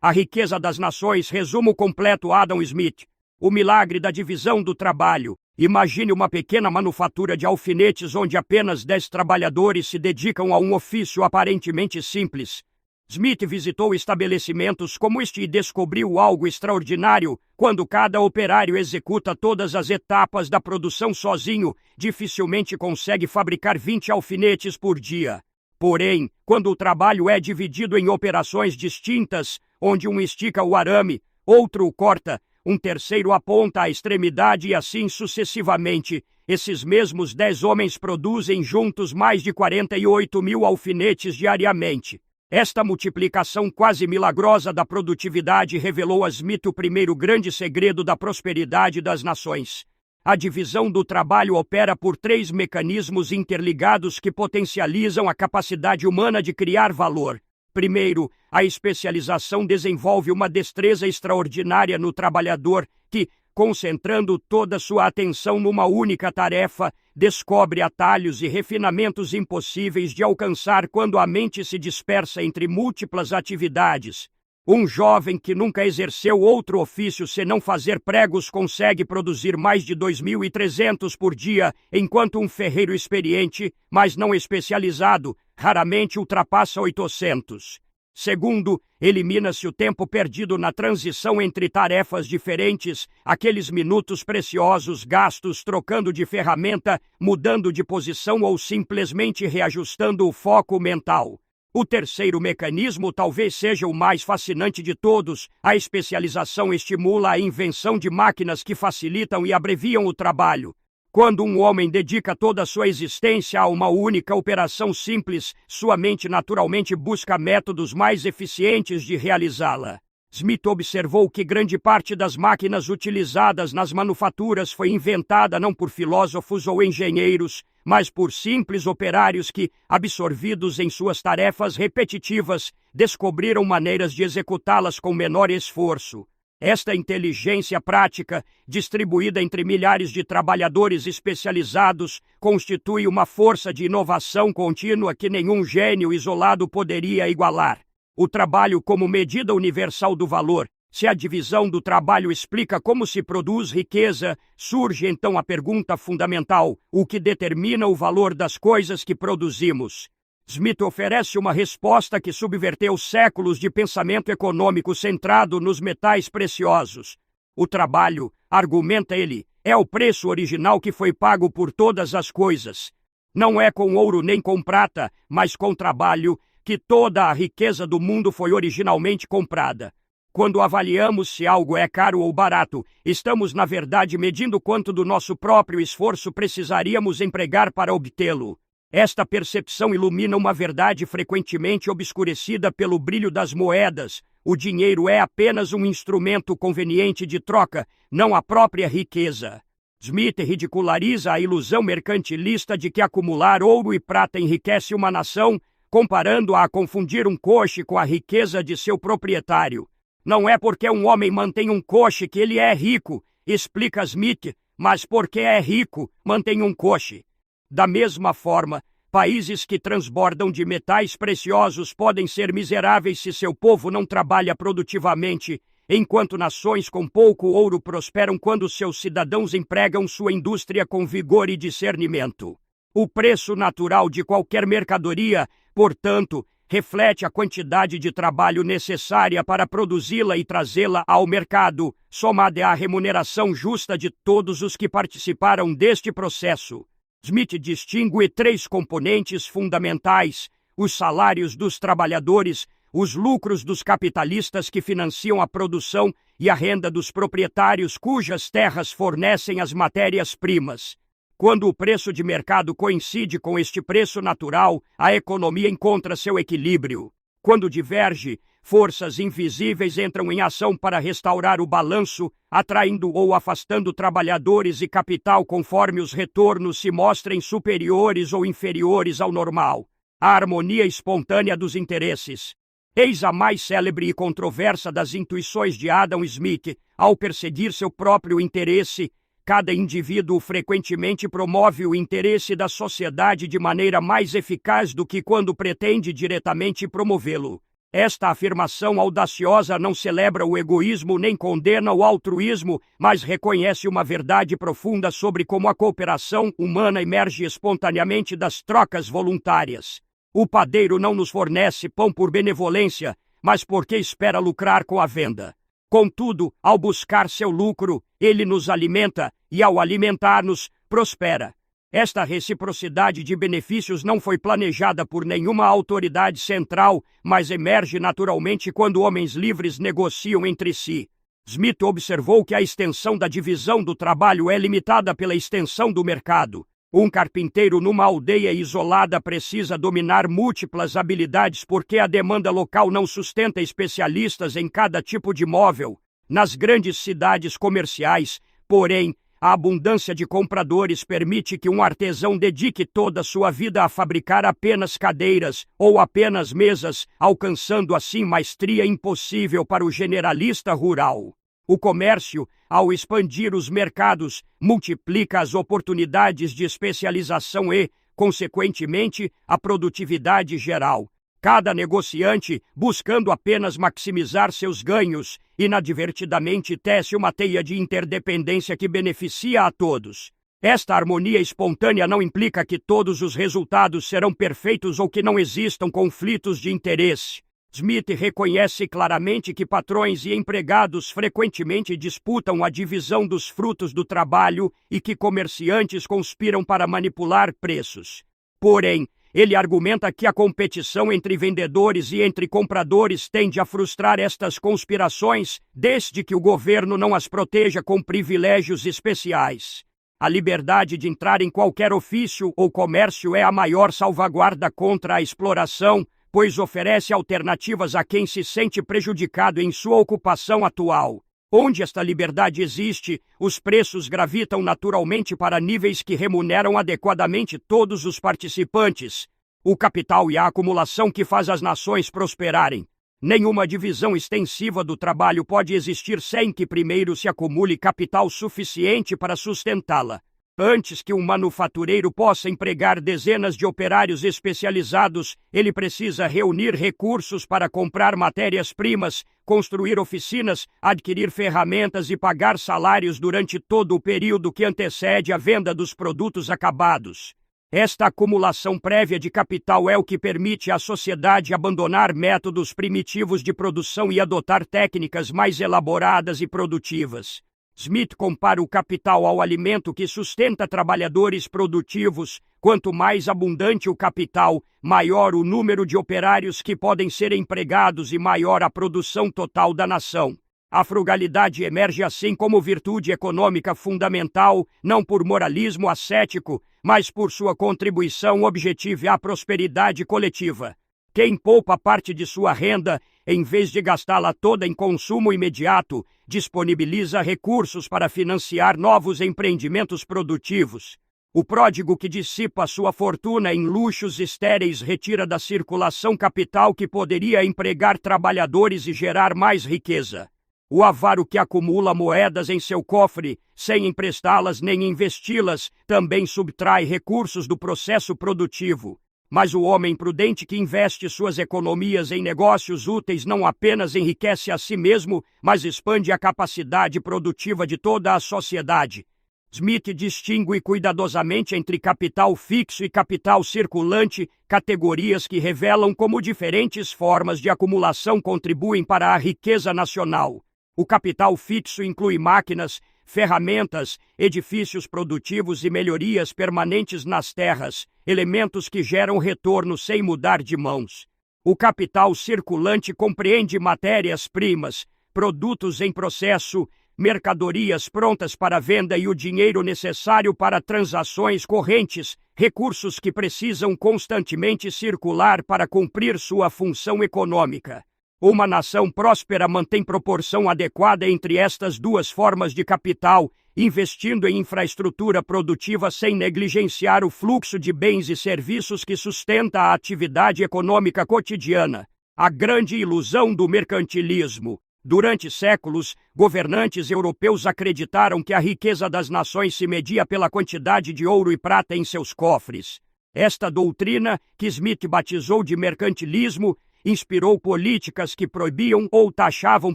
A Riqueza das Nações, resumo completo. Adam Smith. O milagre da divisão do trabalho. Imagine uma pequena manufatura de alfinetes onde apenas 10 trabalhadores se dedicam a um ofício aparentemente simples. Smith visitou estabelecimentos como este e descobriu algo extraordinário. Quando cada operário executa todas as etapas da produção sozinho, dificilmente consegue fabricar 20 alfinetes por dia. Porém, quando o trabalho é dividido em operações distintas, onde um estica o arame, outro o corta, um terceiro aponta a extremidade e assim sucessivamente, esses mesmos 10 homens produzem juntos mais de 48.000 alfinetes diariamente. Esta multiplicação quase milagrosa da produtividade revelou a Smith o primeiro grande segredo da prosperidade das nações. A divisão do trabalho opera por 3 mecanismos interligados que potencializam a capacidade humana de criar valor. Primeiro, a especialização desenvolve uma destreza extraordinária no trabalhador que, concentrando toda sua atenção numa única tarefa, descobre atalhos e refinamentos impossíveis de alcançar quando a mente se dispersa entre múltiplas atividades. Um jovem que nunca exerceu outro ofício senão fazer pregos consegue produzir mais de 2.300 por dia, enquanto um ferreiro experiente, mas não especializado, raramente ultrapassa 800. Segundo, elimina-se o tempo perdido na transição entre tarefas diferentes, aqueles minutos preciosos gastos trocando de ferramenta, mudando de posição ou simplesmente reajustando o foco mental. O terceiro mecanismo talvez seja o mais fascinante de todos. A especialização estimula a invenção de máquinas que facilitam e abreviam o trabalho. Quando um homem dedica toda a sua existência a uma única operação simples, sua mente naturalmente busca métodos mais eficientes de realizá-la. Smith observou que grande parte das máquinas utilizadas nas manufaturas foi inventada não por filósofos ou engenheiros, mas por simples operários que, absorvidos em suas tarefas repetitivas, descobriram maneiras de executá-las com menor esforço. Esta inteligência prática, distribuída entre milhares de trabalhadores especializados, constitui uma força de inovação contínua que nenhum gênio isolado poderia igualar. O trabalho como medida universal do valor. Se a divisão do trabalho explica como se produz riqueza, surge então a pergunta fundamental: o que determina o valor das coisas que produzimos? Smith oferece uma resposta que subverteu séculos de pensamento econômico centrado nos metais preciosos. O trabalho, argumenta ele, é o preço original que foi pago por todas as coisas. Não é com ouro nem com prata, mas com trabalho, que toda a riqueza do mundo foi originalmente comprada. Quando avaliamos se algo é caro ou barato, estamos na verdade medindo quanto do nosso próprio esforço precisaríamos empregar para obtê-lo. Esta percepção ilumina uma verdade frequentemente obscurecida pelo brilho das moedas. O dinheiro é apenas um instrumento conveniente de troca, não a própria riqueza. Smith ridiculariza a ilusão mercantilista de que acumular ouro e prata enriquece uma nação, comparando-a a confundir um coche com a riqueza de seu proprietário. Não é porque um homem mantém um coche que ele é rico, explica Smith, mas porque é rico, mantém um coche. Da mesma forma, países que transbordam de metais preciosos podem ser miseráveis se seu povo não trabalha produtivamente, enquanto nações com pouco ouro prosperam quando seus cidadãos empregam sua indústria com vigor e discernimento. O preço natural de qualquer mercadoria, portanto, reflete a quantidade de trabalho necessária para produzi-la e trazê-la ao mercado, somada à remuneração justa de todos os que participaram deste processo. Smith distingue 3 componentes fundamentais: os salários dos trabalhadores, os lucros dos capitalistas que financiam a produção e a renda dos proprietários cujas terras fornecem as matérias-primas. Quando o preço de mercado coincide com este preço natural, a economia encontra seu equilíbrio. Quando diverge, forças invisíveis entram em ação para restaurar o balanço, atraindo ou afastando trabalhadores e capital conforme os retornos se mostrem superiores ou inferiores ao normal. A harmonia espontânea dos interesses. Eis a mais célebre e controversa das intuições de Adam Smith. Ao perseguir seu próprio interesse, cada indivíduo frequentemente promove o interesse da sociedade de maneira mais eficaz do que quando pretende diretamente promovê-lo. Esta afirmação audaciosa não celebra o egoísmo nem condena o altruísmo, mas reconhece uma verdade profunda sobre como a cooperação humana emerge espontaneamente das trocas voluntárias. O padeiro não nos fornece pão por benevolência, mas porque espera lucrar com a venda. Contudo, ao buscar seu lucro, ele nos alimenta e, ao alimentar-nos, prospera. Esta reciprocidade de benefícios não foi planejada por nenhuma autoridade central, mas emerge naturalmente quando homens livres negociam entre si. Smith observou que a extensão da divisão do trabalho é limitada pela extensão do mercado. Um carpinteiro numa aldeia isolada precisa dominar múltiplas habilidades porque a demanda local não sustenta especialistas em cada tipo de móvel. Nas grandes cidades comerciais, porém, a abundância de compradores permite que um artesão dedique toda a sua vida a fabricar apenas cadeiras ou apenas mesas, alcançando assim maestria impossível para o generalista rural. O comércio, ao expandir os mercados, multiplica as oportunidades de especialização e, consequentemente, a produtividade geral. Cada negociante, buscando apenas maximizar seus ganhos, inadvertidamente tece uma teia de interdependência que beneficia a todos. Esta harmonia espontânea não implica que todos os resultados serão perfeitos ou que não existam conflitos de interesse. Smith reconhece claramente que patrões e empregados frequentemente disputam a divisão dos frutos do trabalho e que comerciantes conspiram para manipular preços. Porém, ele argumenta que a competição entre vendedores e entre compradores tende a frustrar estas conspirações, desde que o governo não as proteja com privilégios especiais. A liberdade de entrar em qualquer ofício ou comércio é a maior salvaguarda contra a exploração, pois oferece alternativas a quem se sente prejudicado em sua ocupação atual. Onde esta liberdade existe, os preços gravitam naturalmente para níveis que remuneram adequadamente todos os participantes. O capital e a acumulação que faz as nações prosperarem. Nenhuma divisão extensiva do trabalho pode existir sem que primeiro se acumule capital suficiente para sustentá-la. Antes que um manufatureiro possa empregar dezenas de operários especializados, ele precisa reunir recursos para comprar matérias-primas, construir oficinas, adquirir ferramentas e pagar salários durante todo o período que antecede a venda dos produtos acabados. Esta acumulação prévia de capital é o que permite à sociedade abandonar métodos primitivos de produção e adotar técnicas mais elaboradas e produtivas. Smith compara o capital ao alimento que sustenta trabalhadores produtivos. Quanto mais abundante o capital, maior o número de operários que podem ser empregados e maior a produção total da nação. A frugalidade emerge assim como virtude econômica fundamental, não por moralismo ascético, mas por sua contribuição objetiva à prosperidade coletiva. Quem poupa parte de sua renda, em vez de gastá-la toda em consumo imediato, disponibiliza recursos para financiar novos empreendimentos produtivos. O pródigo que dissipa sua fortuna em luxos estéreis retira da circulação capital que poderia empregar trabalhadores e gerar mais riqueza. O avaro que acumula moedas em seu cofre, sem emprestá-las nem investi-las, também subtrai recursos do processo produtivo. Mas o homem prudente que investe suas economias em negócios úteis não apenas enriquece a si mesmo, mas expande a capacidade produtiva de toda a sociedade. Smith distingue cuidadosamente entre capital fixo e capital circulante, categorias que revelam como diferentes formas de acumulação contribuem para a riqueza nacional. O capital fixo inclui máquinas, ferramentas, edifícios produtivos e melhorias permanentes nas terras, elementos que geram retorno sem mudar de mãos. O capital circulante compreende matérias-primas, produtos em processo, mercadorias prontas para venda e o dinheiro necessário para transações correntes, recursos que precisam constantemente circular para cumprir sua função econômica. Uma nação próspera mantém proporção adequada entre estas duas formas de capital, investindo em infraestrutura produtiva sem negligenciar o fluxo de bens e serviços que sustenta a atividade econômica cotidiana. A grande ilusão do mercantilismo. Durante séculos, governantes europeus acreditaram que a riqueza das nações se media pela quantidade de ouro e prata em seus cofres. Esta doutrina, que Smith batizou de mercantilismo, inspirou políticas que proibiam ou taxavam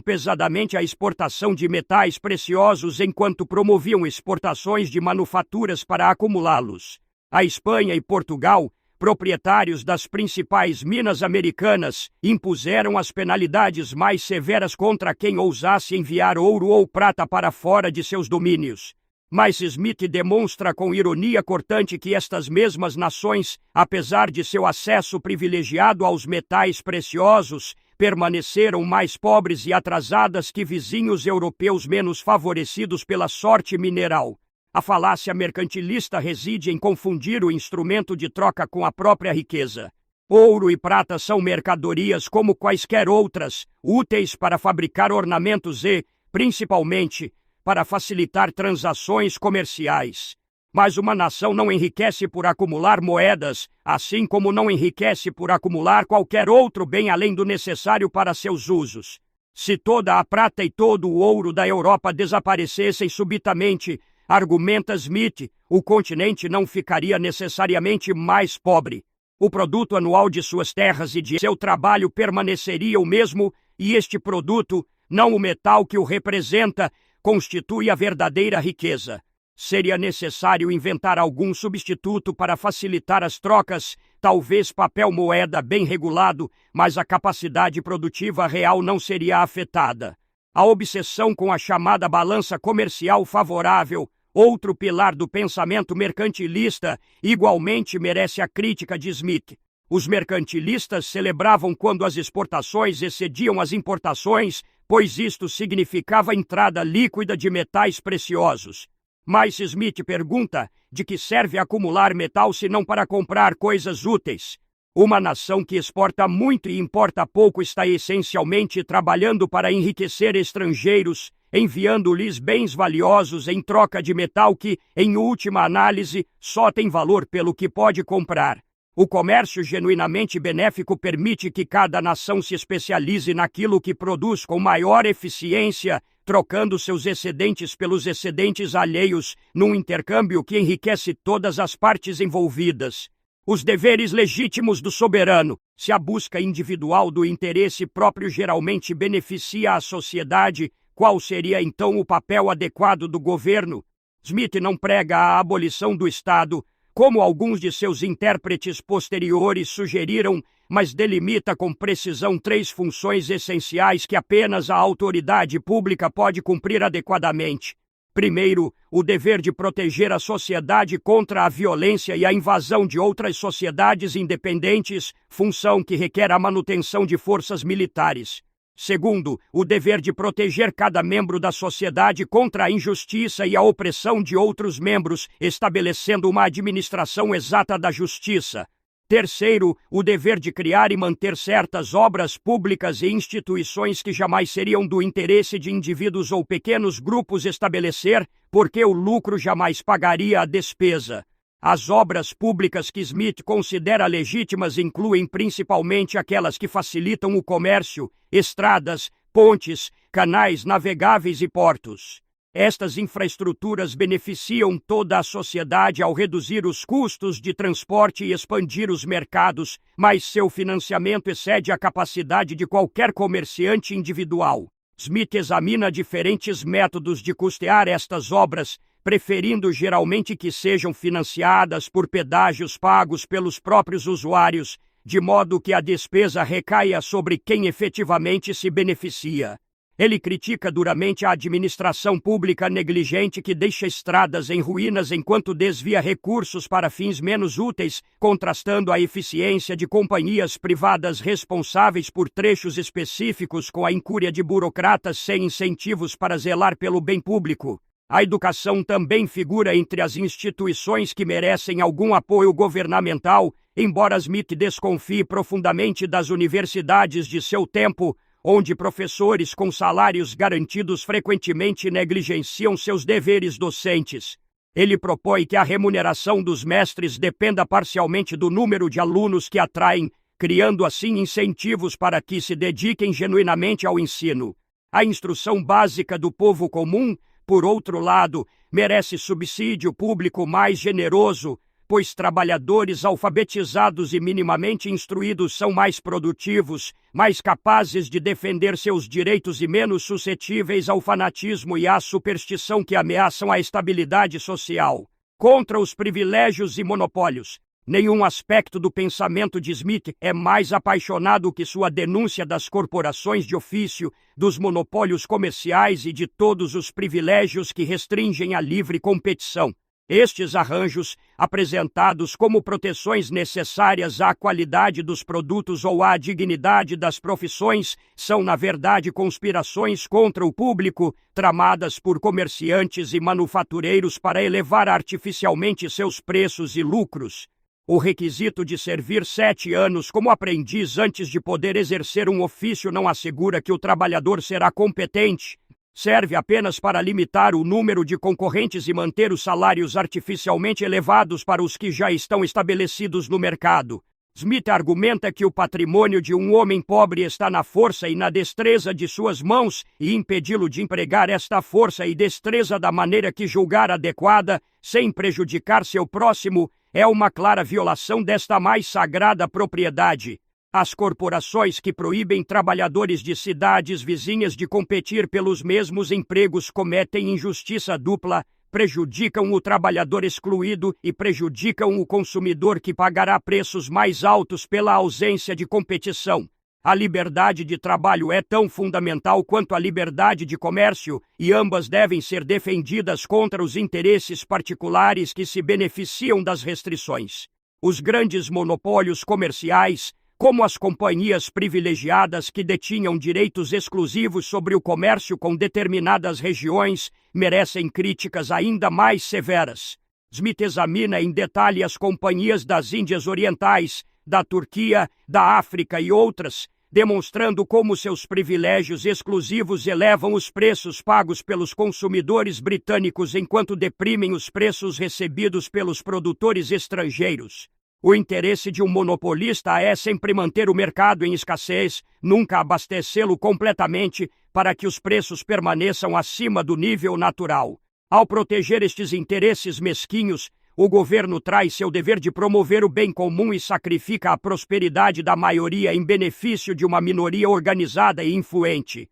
pesadamente a exportação de metais preciosos enquanto promoviam exportações de manufaturas para acumulá-los. A Espanha e Portugal, proprietários das principais minas americanas, impuseram as penalidades mais severas contra quem ousasse enviar ouro ou prata para fora de seus domínios. Mas Smith demonstra com ironia cortante que estas mesmas nações, apesar de seu acesso privilegiado aos metais preciosos, permaneceram mais pobres e atrasadas que vizinhos europeus menos favorecidos pela sorte mineral. A falácia mercantilista reside em confundir o instrumento de troca com a própria riqueza. Ouro e prata são mercadorias como quaisquer outras, úteis para fabricar ornamentos e, principalmente, para facilitar transações comerciais. Mas uma nação não enriquece por acumular moedas, assim como não enriquece por acumular qualquer outro bem além do necessário para seus usos. Se toda a prata e todo o ouro da Europa desaparecessem subitamente, argumenta Smith, o continente não ficaria necessariamente mais pobre. O produto anual de suas terras e de seu trabalho permaneceria o mesmo, e este produto, não o metal que o representa, constitui a verdadeira riqueza. Seria necessário inventar algum substituto para facilitar as trocas, talvez papel-moeda bem regulado, mas a capacidade produtiva real não seria afetada. A obsessão com a chamada balança comercial favorável, outro pilar do pensamento mercantilista, igualmente merece a crítica de Smith. Os mercantilistas celebravam quando as exportações excediam as importações, pois isto significava entrada líquida de metais preciosos. Mas Smith pergunta, de que serve acumular metal se não para comprar coisas úteis? Uma nação que exporta muito e importa pouco está essencialmente trabalhando para enriquecer estrangeiros, enviando-lhes bens valiosos em troca de metal que, em última análise, só tem valor pelo que pode comprar. O comércio genuinamente benéfico permite que cada nação se especialize naquilo que produz com maior eficiência, trocando seus excedentes pelos excedentes alheios, num intercâmbio que enriquece todas as partes envolvidas. Os deveres legítimos do soberano. Se a busca individual do interesse próprio geralmente beneficia a sociedade, qual seria então o papel adequado do governo? Smith não prega a abolição do Estado, como alguns de seus intérpretes posteriores sugeriram, mas delimita com precisão 3 funções essenciais que apenas a autoridade pública pode cumprir adequadamente. Primeiro, o dever de proteger a sociedade contra a violência e a invasão de outras sociedades independentes, função que requer a manutenção de forças militares. Segundo, o dever de proteger cada membro da sociedade contra a injustiça e a opressão de outros membros, estabelecendo uma administração exata da justiça. Terceiro, o dever de criar e manter certas obras públicas e instituições que jamais seriam do interesse de indivíduos ou pequenos grupos estabelecer, porque o lucro jamais pagaria a despesa. As obras públicas que Smith considera legítimas incluem principalmente aquelas que facilitam o comércio, estradas, pontes, canais navegáveis e portos. Estas infraestruturas beneficiam toda a sociedade ao reduzir os custos de transporte e expandir os mercados, mas seu financiamento excede a capacidade de qualquer comerciante individual. Smith examina diferentes métodos de custear estas obras, preferindo geralmente que sejam financiadas por pedágios pagos pelos próprios usuários, de modo que a despesa recaia sobre quem efetivamente se beneficia. Ele critica duramente a administração pública negligente que deixa estradas em ruínas enquanto desvia recursos para fins menos úteis, contrastando a eficiência de companhias privadas responsáveis por trechos específicos com a incúria de burocratas sem incentivos para zelar pelo bem público. A educação também figura entre as instituições que merecem algum apoio governamental, embora Smith desconfie profundamente das universidades de seu tempo, onde professores com salários garantidos frequentemente negligenciam seus deveres docentes. Ele propõe que a remuneração dos mestres dependa parcialmente do número de alunos que atraem, criando assim incentivos para que se dediquem genuinamente ao ensino. A instrução básica do povo comum, por outro lado, merece subsídio público mais generoso, pois trabalhadores alfabetizados e minimamente instruídos são mais produtivos, mais capazes de defender seus direitos e menos suscetíveis ao fanatismo e à superstição que ameaçam a estabilidade social. Contra os privilégios e monopólios. Nenhum aspecto do pensamento de Smith é mais apaixonado que sua denúncia das corporações de ofício, dos monopólios comerciais e de todos os privilégios que restringem a livre competição. Estes arranjos, apresentados como proteções necessárias à qualidade dos produtos ou à dignidade das profissões, são na verdade conspirações contra o público, tramadas por comerciantes e manufatureiros para elevar artificialmente seus preços e lucros. O requisito de servir 7 anos como aprendiz antes de poder exercer um ofício não assegura que o trabalhador será competente. Serve apenas para limitar o número de concorrentes e manter os salários artificialmente elevados para os que já estão estabelecidos no mercado. Smith argumenta que o patrimônio de um homem pobre está na força e na destreza de suas mãos, e impedi-lo de empregar esta força e destreza da maneira que julgar adequada, sem prejudicar seu próximo, é uma clara violação desta mais sagrada propriedade. As corporações que proíbem trabalhadores de cidades vizinhas de competir pelos mesmos empregos cometem injustiça dupla, prejudicam o trabalhador excluído e prejudicam o consumidor que pagará preços mais altos pela ausência de competição. A liberdade de trabalho é tão fundamental quanto a liberdade de comércio, e ambas devem ser defendidas contra os interesses particulares que se beneficiam das restrições. Os grandes monopólios comerciais, como as companhias privilegiadas que detinham direitos exclusivos sobre o comércio com determinadas regiões, merecem críticas ainda mais severas. Smith examina em detalhe as companhias das Índias Orientais, da Turquia, da África e outras, demonstrando como seus privilégios exclusivos elevam os preços pagos pelos consumidores britânicos enquanto deprimem os preços recebidos pelos produtores estrangeiros. O interesse de um monopolista é sempre manter o mercado em escassez, nunca abastecê-lo completamente, para que os preços permaneçam acima do nível natural. Ao proteger estes interesses mesquinhos, o governo traz seu dever de promover o bem comum e sacrifica a prosperidade da maioria em benefício de uma minoria organizada e influente.